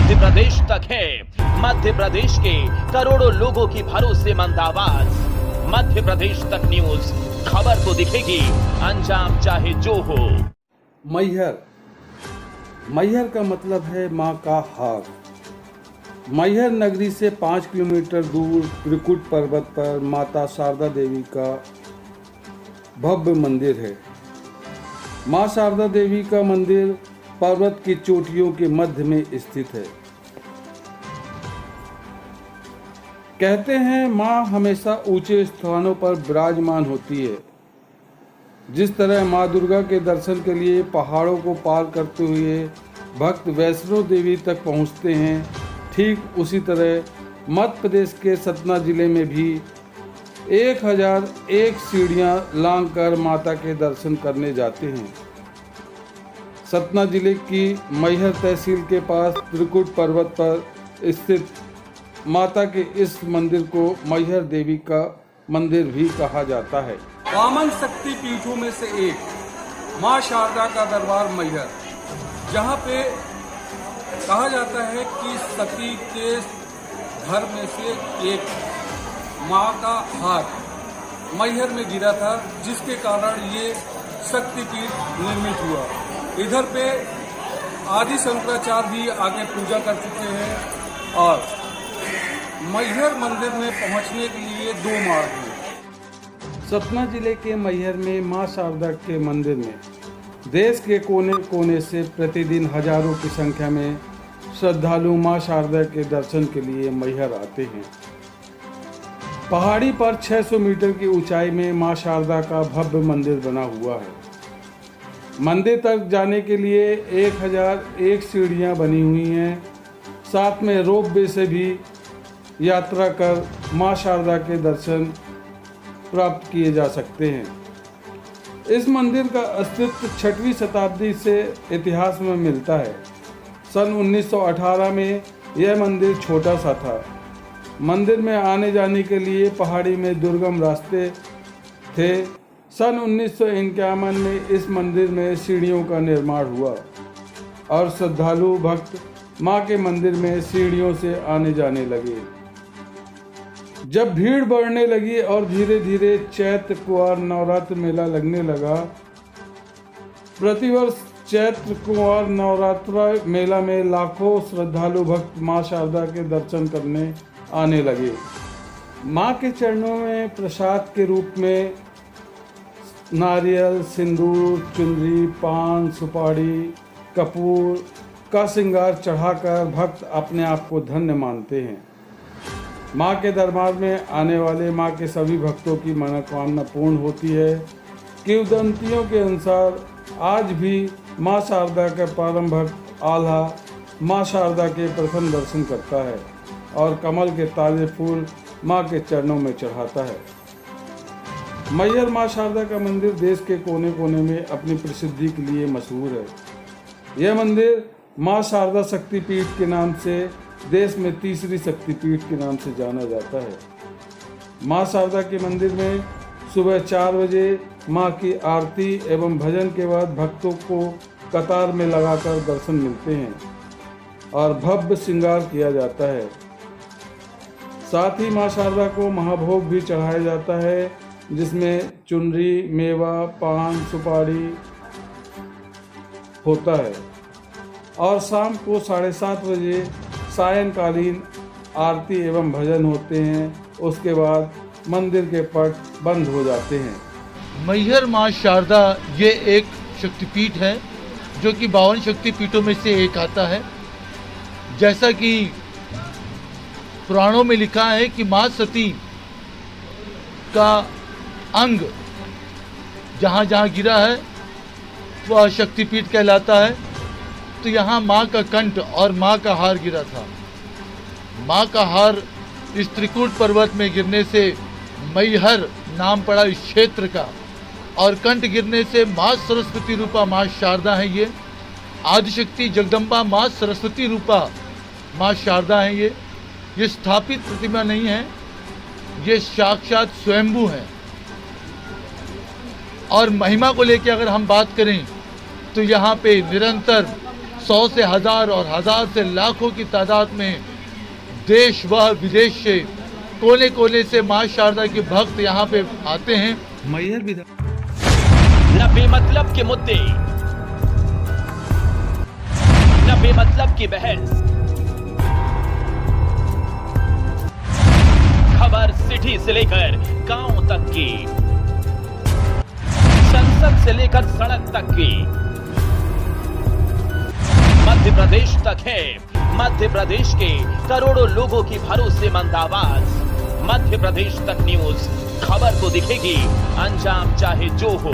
मध्य प्रदेश तक है। मध्य प्रदेश के करोड़ों लोगों की भरोसेमंद आवाज। मध्य प्रदेश तक न्यूज, खबर को दिखेगी, अंजाम चाहे जो हो। मैहर। मैहर का मतलब है माँ का हार। मैहर नगरी से 5 किलोमीटर दूर त्रिकुट पर्वत पर माता शारदा देवी का भव्य मंदिर है। माँ शारदा देवी का मंदिर पर्वत की चोटियों के मध्य में स्थित है। कहते हैं माँ हमेशा ऊंचे स्थानों पर विराजमान होती है। जिस तरह माँ दुर्गा के दर्शन के लिए पहाड़ों को पार करते हुए भक्त वैष्णो देवी तक पहुँचते हैं, ठीक उसी तरह मध्य प्रदेश के सतना जिले में भी 1001 सीढ़ियाँ लांघकर माता के दर्शन करने जाते हैं। सतना जिले की मैहर तहसील के पास त्रिकुट पर्वत पर स्थित माता के इस मंदिर को मैहर देवी का मंदिर भी कहा जाता है। वामन शक्ति पीठों में से एक माँ शारदा का दरबार मैहर, जहाँ पे कहा जाता है कि सती के घर में से एक माँ का हाथ मैहर में गिरा था, जिसके कारण ये शक्तिपीठ निर्मित हुआ। इधर पे आदि शंकराचार्य भी आगे पूजा कर चुके हैं और मैहर मंदिर में पहुंचने के लिए 2 मार्ग हैं। सतना जिले के मैहर में मां शारदा के मंदिर में देश के कोने कोने से प्रतिदिन हजारों की संख्या में श्रद्धालु मां शारदा के दर्शन के लिए मैहर आते हैं। पहाड़ी पर 600 मीटर की ऊंचाई में मां शारदा का भव्य मंदिर बना हुआ है। मंदिर तक जाने के लिए 1001 सीढ़ियाँ बनी हुई हैं। साथ में रोप वे से भी यात्रा कर मां शारदा के दर्शन प्राप्त किए जा सकते हैं। इस मंदिर का अस्तित्व 6वीं शताब्दी से इतिहास में मिलता है। सन 1918 में यह मंदिर छोटा सा था। मंदिर में आने जाने के लिए पहाड़ी में दुर्गम रास्ते थे। सन 1951 में इस मंदिर में सीढ़ियों का निर्माण हुआ और श्रद्धालु भक्त मां के मंदिर में सीढ़ियों से आने जाने लगे। जब भीड़ बढ़ने लगी और धीरे धीरे चैत्र कुंवार नवरात्र मेला लगने लगा। प्रतिवर्ष चैत्र कुंवार नवरात्र मेला में लाखों श्रद्धालु भक्त मां शारदा के दर्शन करने आने लगे। मां के चरणों में प्रसाद के रूप में नारियल, सिंदूर, चुनरी, पान, सुपारी, कपूर का श्रृंगार चढ़ाकर भक्त अपने आप को धन्य मानते हैं। मां के दरबार में आने वाले मां के सभी भक्तों की मनोकामना पूर्ण होती है। किंवदंतियों के अनुसार आज भी मां शारदा का परम भक्त आल्हा मां शारदा के प्रथम दर्शन करता है और कमल के ताजे फूल मां के चरणों में चढ़ाता है। मैहर मां शारदा का मंदिर देश के कोने कोने में अपनी प्रसिद्धि के लिए मशहूर है। यह मंदिर मां शारदा शक्तिपीठ के नाम से देश में तीसरी शक्तिपीठ के नाम से जाना जाता है। मां शारदा के मंदिर में सुबह 4 बजे मां की आरती एवं भजन के बाद भक्तों को कतार में लगाकर दर्शन मिलते हैं और भव्य श्रृंगार किया जाता है। साथ ही मां शारदा को महाभोग भी चढ़ाया जाता है, जिसमें चुनरी, मेवा, पान, सुपारी होता है और शाम को 7:30 बजे सायंकालीन आरती एवं भजन होते हैं। उसके बाद मंदिर के पट बंद हो जाते हैं। मैहर माँ शारदा ये एक शक्तिपीठ है जो कि 52 शक्तिपीठों में से एक आता है। जैसा कि पुराणों में लिखा है कि माँ सती का अंग जहाँ जहाँ गिरा है वह शक्तिपीठ कहलाता है। तो यहाँ माँ का कंठ और माँ का हार गिरा था। माँ का हार इस त्रिकुट पर्वत में गिरने से मैहर नाम पड़ा इस क्षेत्र का, और कंठ गिरने से माँ सरस्वती रूपा माँ शारदा है। ये आदिशक्ति जगदम्बा माँ सरस्वती रूपा माँ शारदा है। ये स्थापित प्रतिमा नहीं है, ये साक्षात स्वयंभू है। और महिमा को लेकर अगर हम बात करें तो यहाँ पे निरंतर 100 से 1000 और 1000 से लाखों की तादाद में देश व विदेश से कोने कोने से मां शारदा के भक्त यहाँ पे आते हैं। मैहर न बेमतलब के मुद्दे, न बेमतलब की बहस, खबर सिटी से लेकर गांव तक की, संसद से लेकर सड़क तक की, मध्य प्रदेश तक है। मध्य प्रदेश के करोड़ों लोगों की भरोसेमंद आवाज मध्य प्रदेश तक न्यूज। खबर तो दिखेगी, अंजाम चाहे जो हो।